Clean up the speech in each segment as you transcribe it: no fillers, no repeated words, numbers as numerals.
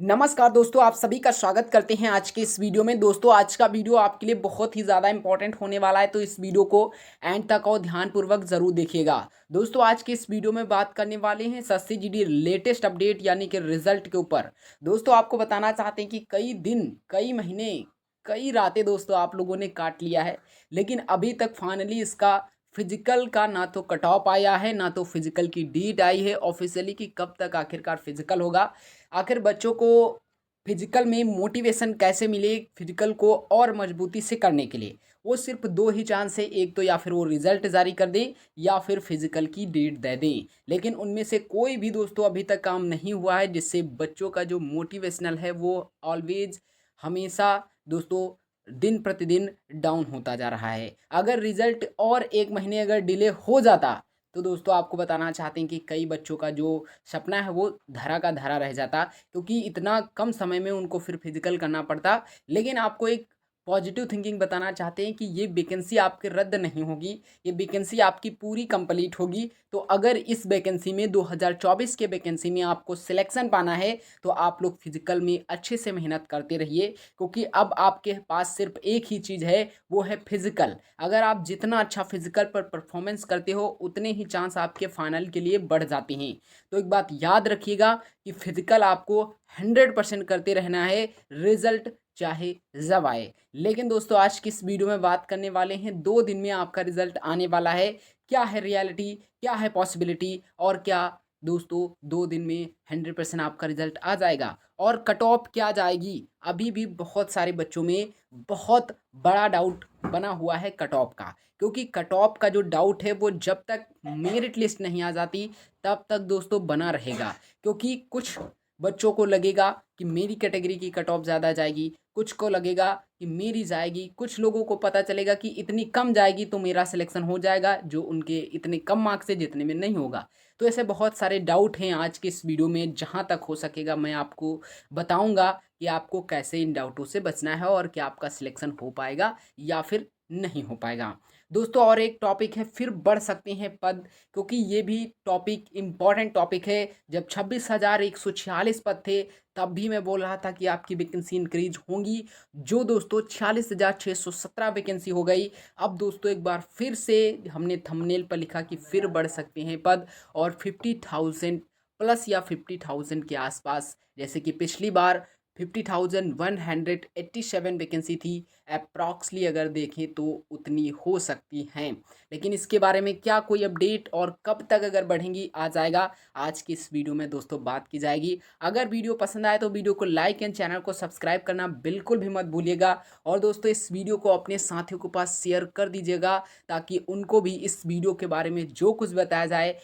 नमस्कार दोस्तों, आप सभी का स्वागत करते हैं आज के इस वीडियो में। दोस्तों, आज का वीडियो आपके लिए बहुत ही ज़्यादा इंपॉर्टेंट होने वाला है, तो इस वीडियो को एंड तक और ध्यानपूर्वक ज़रूर देखिएगा। दोस्तों, आज के इस वीडियो में बात करने वाले हैं एसएससी जीडी लेटेस्ट अपडेट यानी कि रिजल्ट के ऊपर। दोस्तों, आपको बताना चाहते हैं कि कई दिन, कई महीने, कई रातें दोस्तों आप लोगों ने काट लिया है, लेकिन अभी तक फाइनली इसका फिजिकल का ना तो कट ऑफ आया है, ना तो फिजिकल की डेट आई है ऑफिशियली कि कब तक आखिरकार फिजिकल होगा। आखिर बच्चों को फिजिकल में मोटिवेशन कैसे मिले फिजिकल को और मजबूती से करने के लिए, वो सिर्फ दो ही चांस है, एक तो या फिर वो रिजल्ट जारी कर दें या फिर फिजिकल की डेट दे दें। लेकिन उनमें से कोई भी दोस्तों अभी तक काम नहीं हुआ है, जिससे बच्चों का जो मोटिवेशनल है वो ऑलवेज हमेशा दोस्तों दिन प्रतिदिन डाउन होता जा रहा है। अगर रिजल्ट और एक महीने अगर डिले हो जाता तो दोस्तों आपको बताना चाहते हैं कि कई बच्चों का जो सपना है वो धरा का धरा रह जाता, क्योंकि इतना कम समय में उनको फिर फिजिकल करना पड़ता। लेकिन आपको एक पॉजिटिव थिंकिंग बताना चाहते हैं कि ये वैकेंसी आपके रद्द नहीं होगी, ये वैकेंसी आपकी पूरी कंप्लीट होगी। तो अगर इस वैकेंसी में 2024 के वैकेंसी में आपको सिलेक्शन पाना है तो आप लोग फिजिकल में अच्छे से मेहनत करते रहिए, क्योंकि अब आपके पास सिर्फ एक ही चीज़ है, वो है फिजिकल। अगर आप जितना अच्छा फिजिकल पर परफॉर्मेंस करते हो उतने ही चांस आपके फाइनल के लिए बढ़ जाते हैं। तो एक बात याद रखिएगा कि फिजिकल आपको 100% करते रहना है, रिजल्ट चाहे जब आए। लेकिन दोस्तों आज की इस वीडियो में बात करने वाले हैं 2 दिन में आपका रिजल्ट आने वाला है। क्या है रियलिटी, क्या है पॉसिबिलिटी, और क्या दोस्तों 2 दिन में 100% आपका रिजल्ट आ जाएगा, और कट ऑफ क्या जाएगी। अभी भी बहुत सारे बच्चों में बहुत बड़ा डाउट बना हुआ है कट ऑफ का, क्योंकि कट ऑफ का जो डाउट है वो जब तक मेरिट लिस्ट नहीं आ जाती तब तक दोस्तों बना रहेगा। क्योंकि कुछ बच्चों को लगेगा कि मेरी कैटेगरी की कट ऑफ ज़्यादा जाएगी, कुछ को लगेगा कि मेरी जाएगी, कुछ लोगों को पता चलेगा कि इतनी कम जाएगी तो मेरा सिलेक्शन हो जाएगा, जो उनके इतने कम मार्क्स है जितने में नहीं होगा। तो ऐसे बहुत सारे डाउट हैं आज के इस वीडियो में, जहाँ तक हो सकेगा मैं आपको बताऊंगा कि आपको कैसे इन डाउटों से बचना है और क्या आपका सिलेक्शन हो पाएगा या फिर नहीं हो पाएगा। दोस्तों, और एक टॉपिक है, फिर बढ़ सकते हैं पद, क्योंकि ये भी टॉपिक इम्पॉर्टेंट टॉपिक है। जब 26,146 पद थे तब भी मैं बोल रहा था कि आपकी वैकेंसी इंक्रीज होंगी, जो दोस्तों 46,617 वैकेंसी हो गई। अब दोस्तों एक बार फिर से हमने थंबनेल पर लिखा कि फिर बढ़ सकते हैं पद, और 50,000 प्लस या 50,000 के आसपास, जैसे कि पिछली बार 50,187 वैकेंसी थी अप्रॉक्सली, अगर देखें तो उतनी हो सकती हैं। लेकिन इसके बारे में क्या कोई अपडेट और कब तक अगर बढ़ेंगी आ जाएगा, आज की इस वीडियो में दोस्तों बात की जाएगी। अगर वीडियो पसंद आए तो वीडियो को लाइक एंड चैनल को सब्सक्राइब करना बिल्कुल भी मत भूलिएगा। और दोस्तों इस वीडियो को अपने साथियों के पास शेयर कर दीजिएगा, ताकि उनको भी इस वीडियो के बारे में जो कुछ बताया जाए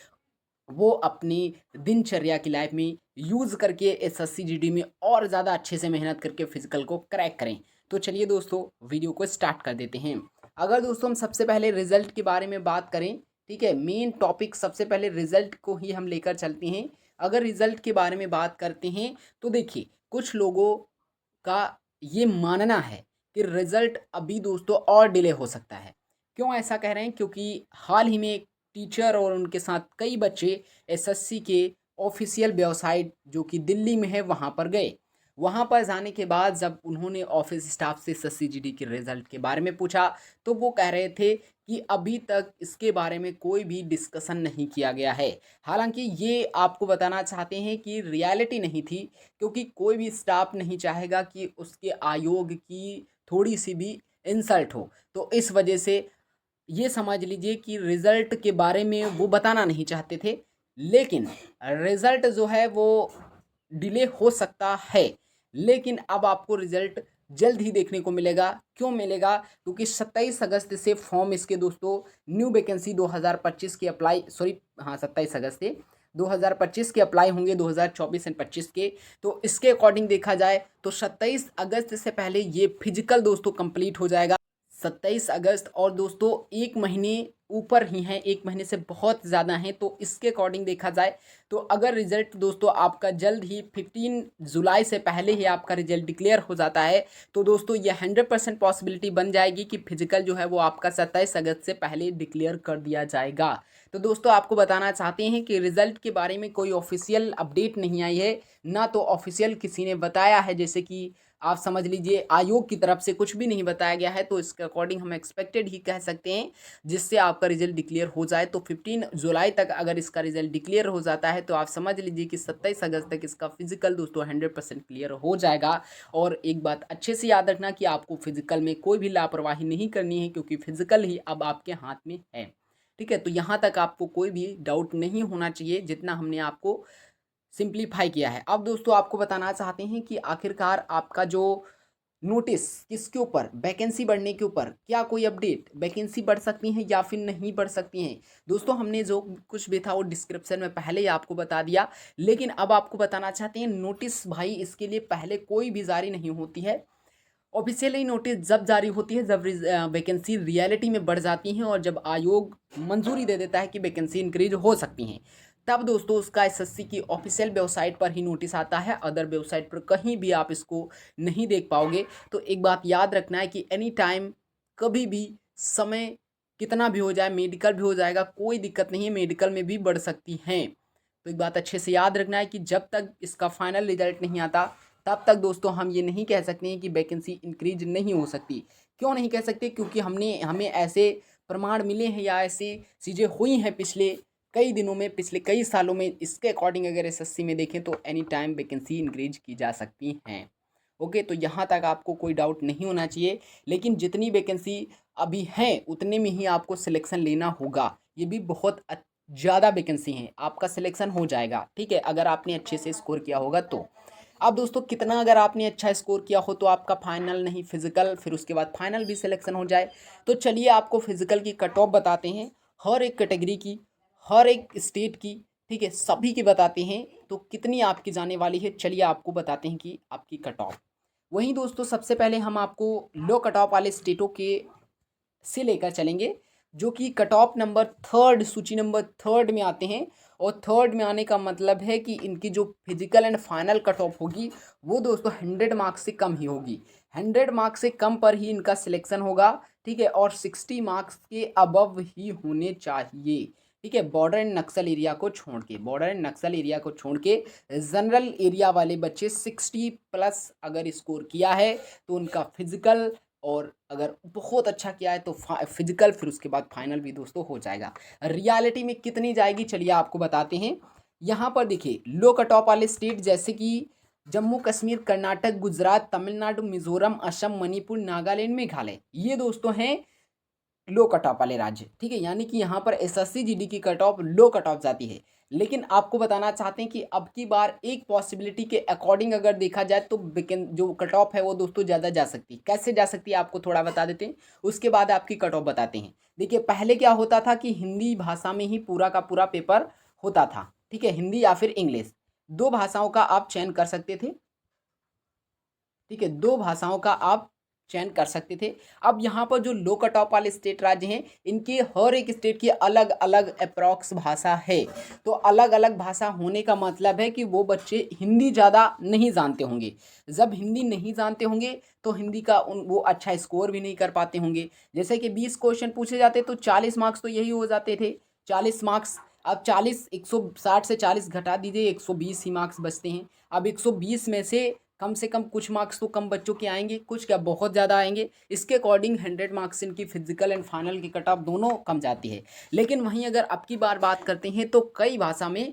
वो अपनी दिनचर्या की लाइफ में यूज़ करके एसएससी जीडी में और ज़्यादा अच्छे से मेहनत करके फिजिकल को क्रैक करें। तो चलिए दोस्तों वीडियो को स्टार्ट कर देते हैं। अगर दोस्तों हम सबसे पहले रिजल्ट के बारे में बात करें, ठीक है, मेन टॉपिक सबसे पहले रिजल्ट को ही हम लेकर चलते हैं। अगर रिजल्ट के बारे में बात करते हैं तो देखिए, कुछ लोगों का ये मानना है कि रिजल्ट अभी दोस्तों और डिले हो सकता है। क्यों ऐसा कह रहे हैं? क्योंकि हाल ही में एक टीचर और उनके साथ कई बच्चे एसएससी के ऑफिशियल वेबसाइट जो कि दिल्ली में है वहाँ पर गए। वहाँ पर जाने के बाद जब उन्होंने ऑफिस स्टाफ से एसएससी जीडी के रिजल्ट के बारे में पूछा तो वो कह रहे थे कि अभी तक इसके बारे में कोई भी डिस्कशन नहीं किया गया है। हालांकि ये आपको बताना चाहते हैं कि रियलिटी नहीं थी, क्योंकि कोई भी स्टाफ नहीं चाहेगा कि उसके आयोग की थोड़ी सी भी इंसल्ट हो। तो इस वजह से ये समझ लीजिए कि रिज़ल्ट के बारे में वो बताना नहीं चाहते थे। लेकिन रिज़ल्ट जो है वो डिले हो सकता है, लेकिन अब आपको रिज़ल्ट जल्द ही देखने को मिलेगा। क्यों मिलेगा? क्योंकि 27 अगस्त से फॉर्म इसके दोस्तों न्यू वैकेंसी 2025 की अप्लाई, सॉरी हाँ 27 अगस्त से 2025 के अप्लाई होंगे, 2024 एंड 25 के। तो इसके अकॉर्डिंग देखा जाए तो 27 अगस्त से पहले ये फिजिकल दोस्तों कंप्लीट हो जाएगा। 27 अगस्त, और दोस्तों एक महीने ऊपर ही हैं, एक महीने से बहुत ज़्यादा हैं। तो इसके अकॉर्डिंग देखा जाए तो अगर रिजल्ट दोस्तों आपका जल्द ही 15 जुलाई से पहले ही आपका रिजल्ट डिक्लेयर हो जाता है तो दोस्तों ये 100% पॉसिबिलिटी बन जाएगी कि फिजिकल जो है वो आपका 27 अगस्त से पहले डिक्लेयर कर दिया जाएगा। तो दोस्तों आपको बताना चाहते हैं कि रिज़ल्ट के बारे में कोई ऑफिशियल अपडेट नहीं आई है, ना तो ऑफिशियल किसी ने बताया है, जैसे कि आप समझ लीजिए आयोग की तरफ से कुछ भी नहीं बताया गया है। तो इसके अकॉर्डिंग हम एक्सपेक्टेड ही कह सकते हैं, जिससे आपका रिजल्ट डिक्लेयर हो जाए। तो 15 जुलाई तक अगर इसका रिजल्ट डिक्लेयर हो जाता है तो आप समझ लीजिए कि 27 अगस्त तक इसका फिजिकल दोस्तों 100% क्लियर हो जाएगा। और एक बात अच्छे से याद रखना कि आपको फिजिकल में कोई भी लापरवाही नहीं करनी है, क्योंकि फिजिकल ही अब आपके हाथ में है। ठीक है, तो यहाँ तक आपको कोई भी डाउट नहीं होना चाहिए, जितना हमने आपको सिंप्लीफाई किया है। अब दोस्तों आपको बताना चाहते हैं कि आखिरकार आपका जो नोटिस किसके ऊपर, वैकेंसी बढ़ने के ऊपर, क्या कोई अपडेट, वैकेंसी बढ़ सकती हैं या फिर नहीं बढ़ सकती हैं। दोस्तों हमने जो कुछ भी था वो डिस्क्रिप्शन में पहले ही आपको बता दिया, लेकिन अब आपको बताना चाहते हैं नोटिस भाई इसके लिए पहले कोई भी जारी नहीं होती है। ऑफिशियली नोटिस जब जारी होती है जब वैकेंसी रियलिटी में बढ़ जाती हैं और जब आयोग मंजूरी दे देता है कि वैकेंसी इंक्रीज हो सकती हैं, तब दोस्तों उसका एसएससी की ऑफिशियल वेबसाइट पर ही नोटिस आता है। अदर वेबसाइट पर कहीं भी आप इसको नहीं देख पाओगे। तो एक बात याद रखना है कि एनी टाइम, कभी भी, समय कितना भी हो जाए, मेडिकल भी हो जाएगा, कोई दिक्कत नहीं है, मेडिकल में भी बढ़ सकती हैं। तो एक बात अच्छे से याद रखना है कि जब तक इसका फाइनल रिजल्ट नहीं आता तब तक दोस्तों हम ये नहीं कह सकते हैं कि वैकेंसी इंक्रीज नहीं हो सकती। क्यों नहीं कह सकते? क्योंकि हमें ऐसे प्रमाण मिले हैं या ऐसी चीज़ें हुई हैं पिछले कई दिनों में, पिछले कई सालों में। इसके अकॉर्डिंग अगर एसएससी में देखें तो एनी टाइम वैकेंसी इंक्रीज की जा सकती हैं। ओके, तो यहाँ तक आपको कोई डाउट नहीं होना चाहिए। लेकिन जितनी वैकेंसी अभी हैं उतने में ही आपको सिलेक्शन लेना होगा। ये भी बहुत ज़्यादा वैकेंसी हैं, आपका सिलेक्शन हो जाएगा। ठीक है, अगर आपने अच्छे से स्कोर किया होगा तो। अब दोस्तों कितना अगर आपने अच्छा स्कोर किया हो तो आपका फाइनल नहीं फिजिकल, फिर उसके बाद फाइनल भी सिलेक्शन हो जाए। तो चलिए आपको फिजिकल की कट ऑफ बताते हैं, हर एक कैटेगरी की, हर एक स्टेट की। ठीक है, सभी की बताते हैं तो कितनी आपकी जाने वाली है। चलिए आपको बताते हैं कि आपकी कट ऑफ। वहीं दोस्तों सबसे पहले हम आपको लो कट ऑफ वाले स्टेटों के से लेकर चलेंगे, जो कि कट ऑफ नंबर थर्ड, सूची नंबर थर्ड में आते हैं। और थर्ड में आने का मतलब है कि इनकी जो physical and final cut off होगी वो दोस्तों 100 मार्क्स से कम ही होगी। 100 मार्क्स से कम पर ही इनका सिलेक्शन होगा। ठीक है, और 60 मार्क्स के अबव ही होने चाहिए। ठीक है, बॉर्डर एंड नक्सल एरिया को छोड़ के, बॉर्डर एंड नक्सल एरिया को छोड़ के जनरल एरिया वाले बच्चे 60 प्लस अगर स्कोर किया है तो उनका फिजिकल, और अगर बहुत अच्छा किया है तो फिजिकल, फिर उसके बाद फाइनल भी दोस्तों हो जाएगा। रियलिटी में कितनी जाएगी चलिए आपको बताते हैं। यहाँ पर देखिए लो कट ऑफ वाले स्टेट जैसे कि जम्मू कश्मीर, कर्नाटक, गुजरात, तमिलनाडु, मिजोरम, असम, मणिपुर, नागालैंड, मेघालय, ये दोस्तों हैं लो कट ऑफ वाले राज्य। ठीक है, यानी कि यहाँ पर एसएससी जीडी की cut of low cut off जाती है। लेकिन आपको बताना चाहते हैं कि अब की बार एक पॉसिबिलिटी के अकॉर्डिंग अगर देखा जाए तो जो कट ऑफ है वो दोस्तों ज़्यादा जा सकती है। कैसे जा सकती है आपको थोड़ा बता देते हैं, उसके बाद आपकी कट ऑफ बताते हैं। देखिए पहले क्या होता था कि हिंदी भाषा में ही पूरा का पूरा पेपर होता था। ठीक है, हिंदी या फिर इंग्लिश, दो भाषाओं का आप चयन कर सकते थे। ठीक है, दो भाषाओं का आप चयन कर सकते थे। अब यहाँ पर जो लो कट ऑफ वाले स्टेट राज्य हैं, इनके हर एक स्टेट की अलग अलग अप्रॉक्स भाषा है। तो अलग अलग भाषा होने का मतलब है कि वो बच्चे हिंदी ज़्यादा नहीं जानते होंगे। जब हिंदी नहीं जानते होंगे तो हिंदी का वो अच्छा स्कोर भी नहीं कर पाते होंगे। जैसे कि 20 क्वेश्चन पूछे जाते तो 40 मार्क्स तो यही हो जाते थे, 40 मार्क्स। अब 40, 160 से 40 घटा दीजिए, 120 ही मार्क्स बचते हैं। अब 120 में से कम कुछ मार्क्स तो कम बच्चों के आएंगे, कुछ क्या बहुत ज़्यादा आएंगे। इसके अकॉर्डिंग 100 मार्क्स इनकी फिजिकल एंड फाइनल की कट ऑफ दोनों कम जाती है। लेकिन वहीं अगर अब की बार बात करते हैं तो कई भाषा में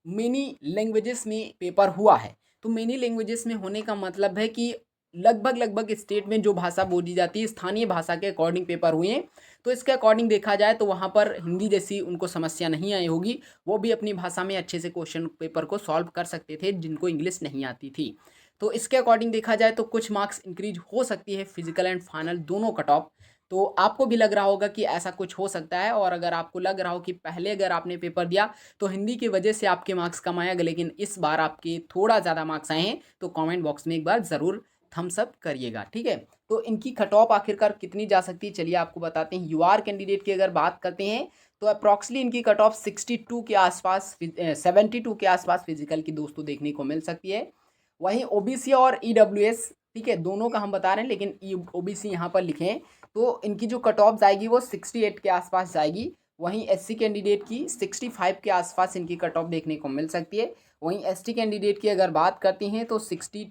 मेनी लैंग्वेजेस में पेपर हुआ है। तो मेनी लैंग्वेजेस में होने का मतलब है कि लगभग लगभग स्टेट में जो भाषा बोली जाती है स्थानीय भाषा के अकॉर्डिंग पेपर हुए हैं। तो इसके अकॉर्डिंग देखा जाए तो वहाँ पर हिंदी जैसी उनको समस्या नहीं आई होगी, वो भी अपनी भाषा में अच्छे से क्वेश्चन पेपर को सॉल्व कर सकते थे जिनको इंग्लिश नहीं आती थी। तो इसके अकॉर्डिंग देखा जाए तो कुछ मार्क्स इंक्रीज हो सकती है फिजिकल एंड फाइनल दोनों कट ऑफ। तो आपको भी लग रहा होगा कि ऐसा कुछ हो सकता है। और अगर आपको लग रहा हो कि पहले अगर आपने पेपर दिया तो हिंदी की वजह से आपके मार्क्स कम आएगा, लेकिन इस बार आपके थोड़ा ज़्यादा मार्क्स आए हैं, तो कमेंट बॉक्स में एक बार ज़रूर थम्स अप करिएगा। ठीक है, तो इनकी कट ऑफ आखिरकार कितनी जा सकती है चलिए आपको बताते हैं। यूआर कैंडिडेट की अगर बात करते हैं तो अप्रॉक्सली इनकी कट ऑफ 62 के आसपास, 72 के आसपास फिजिकल की दोस्तों देखने को मिल सकती है। वहीं ओबीसी और ईडब्ल्यूएस, ठीक है, दोनों का हम बता रहे हैं, लेकिन ओबीसी यहाँ पर लिखे हैं तो इनकी जो कट ऑफ जाएगी वो 68 के आसपास जाएगी। वहीं एससी कैंडिडेट की 65 के आसपास इनकी कट ऑफ देखने को मिल सकती है। वहीं एसटी कैंडिडेट की अगर बात करते हैं तो 60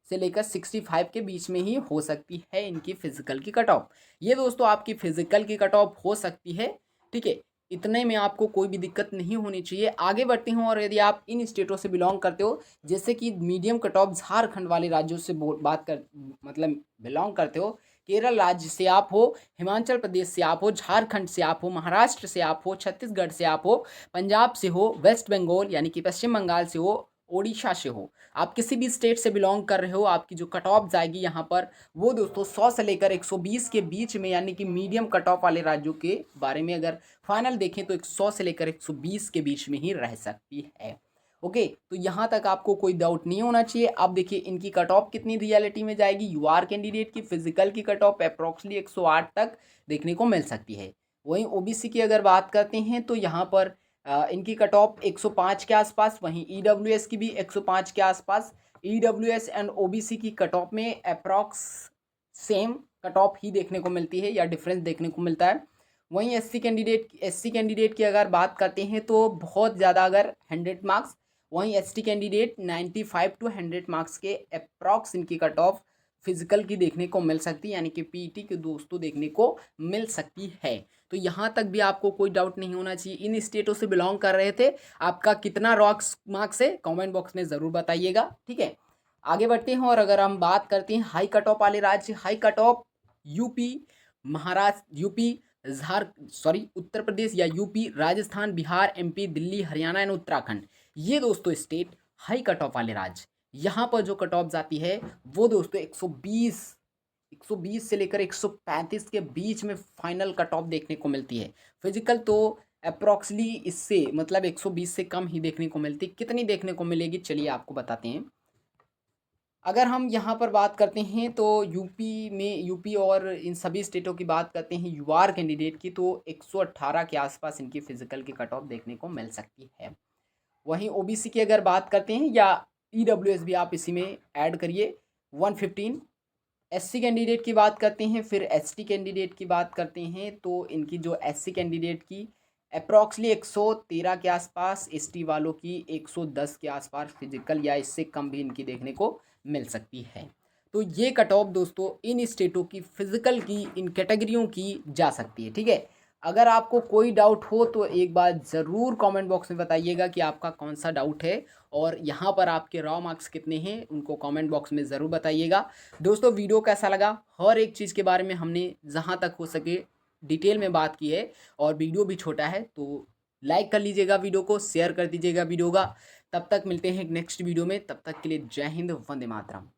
से लेकर 65 के बीच में ही हो सकती है इनकी फिजिकल की कट ऑफ। ये दोस्तों आपकी फिजिकल की कट ऑफ हो सकती है, ठीक है। इतने में आपको कोई भी दिक्कत नहीं होनी चाहिए। आगे बढ़ते हो, और यदि आप इन स्टेटों से बिलोंग करते हो, जैसे कि मीडियम कट ऑफ झारखंड वाले राज्यों से बात कर मतलब बिलोंग करते हो, केरल राज्य से आप हो, हिमाचल प्रदेश से आप हो, झारखंड से आप हो, महाराष्ट्र से आप हो, छत्तीसगढ़ से आप हो, पंजाब से हो, वेस्ट बंगाल यानी कि पश्चिम बंगाल से हो, ओडिशा से हो, आप किसी भी स्टेट से बिलोंग कर रहे हो, आपकी जो कट ऑफ जाएगी यहाँ पर वो दोस्तों 100 से लेकर 120 के बीच में, यानी कि मीडियम कट ऑफ वाले राज्यों के बारे में अगर फाइनल देखें तो 100 से लेकर 120 के बीच में ही रह सकती है। ओके, तो यहाँ तक आपको कोई डाउट नहीं होना चाहिए। अब देखिए इनकी कट ऑफ कितनी रियलिटी में जाएगी। यूआर कैंडिडेट की फिजिकल की कट ऑफ अप्रॉक्सिमली 108 तक देखने को मिल सकती है। वहीं ओबीसी की अगर बात करते हैं तो यहाँ पर इनकी कट ऑफ 105 के आसपास, वहीं ईडब्ल्यूएस की भी 105 के आसपास। ईडब्ल्यूएस एंड ओबीसी की कट ऑफ में अप्रॉक्स सेम कट ऑफ ही देखने को मिलती है या डिफरेंस देखने को मिलता है। वहीं एससी कैंडिडेट की अगर बात करते हैं तो बहुत ज़्यादा, अगर 100 मार्क्स, वहीं एसटी कैंडिडेट 95 टू 100 मार्क्स के अप्रॉक्स इनकी कट ऑफ फिजिकल की देखने को मिल सकती है, यानी कि पीईटी के दोस्तों देखने को मिल सकती है। तो यहाँ तक भी आपको कोई डाउट नहीं होना चाहिए। इन स्टेटों से बिलोंग कर रहे थे, आपका कितना रॉक्स मार्क्स है कमेंट बॉक्स में ज़रूर बताइएगा, ठीक है। आगे बढ़ते हैं, और अगर हम बात करते हैं हाई कट ऑफ वाले राज्य, high cut off UP, Maharashtra, Uttar Pradesh या UP, Rajasthan, Bihar, MP, Delhi, Haryana and Uttarakhand, ये दोस्तों स्टेट हाई कट ऑफ वाले राज्य। यहाँ पर जो कट ऑफ जाती है वो दोस्तों 120 से लेकर 135 के बीच में फाइनल कट ऑफ देखने को मिलती है। फिजिकल तो अप्रॉक्सली इससे मतलब 120 से कम ही देखने को मिलती। कितनी देखने को मिलेगी चलिए आपको बताते हैं। अगर हम यहाँ पर बात करते हैं तो यूपी और इन सभी स्टेटों की बात करते हैं यूआर कैंडिडेट की, तो 118 के आसपास इनकी फिजिकल की कट ऑफ देखने को मिल सकती है। वहीं ओबीसी की अगर बात करते हैं या ईडब्ल्यूएस भी आप इसी में ऐड करिए, 115। एससी कैंडिडेट की बात करते हैं, फिर एसटी कैंडिडेट की बात करते हैं तो इनकी जो एससी कैंडिडेट की अप्रॉक्सली 113 के आसपास, एसटी वालों की 110 के आसपास फिजिकल या इससे कम भी इनकी देखने को मिल सकती है। तो ये कट ऑफ दोस्तों इन स्टेटों की फिजिकल की, इन कैटेगरियों की जा सकती है, ठीक है। अगर आपको कोई डाउट हो तो एक बार ज़रूर कमेंट बॉक्स में बताइएगा कि आपका कौन सा डाउट है, और यहाँ पर आपके रॉ मार्क्स कितने हैं उनको कमेंट बॉक्स में ज़रूर बताइएगा। दोस्तों वीडियो कैसा लगा, हर एक चीज़ के बारे में हमने जहाँ तक हो सके डिटेल में बात की है, और वीडियो भी छोटा है तो लाइक कर लीजिएगा वीडियो को, शेयर कर दीजिएगा वीडियो का। तब तक मिलते हैं नेक्स्ट वीडियो में, तब तक के लिए जय हिंद, वंदे मातरम।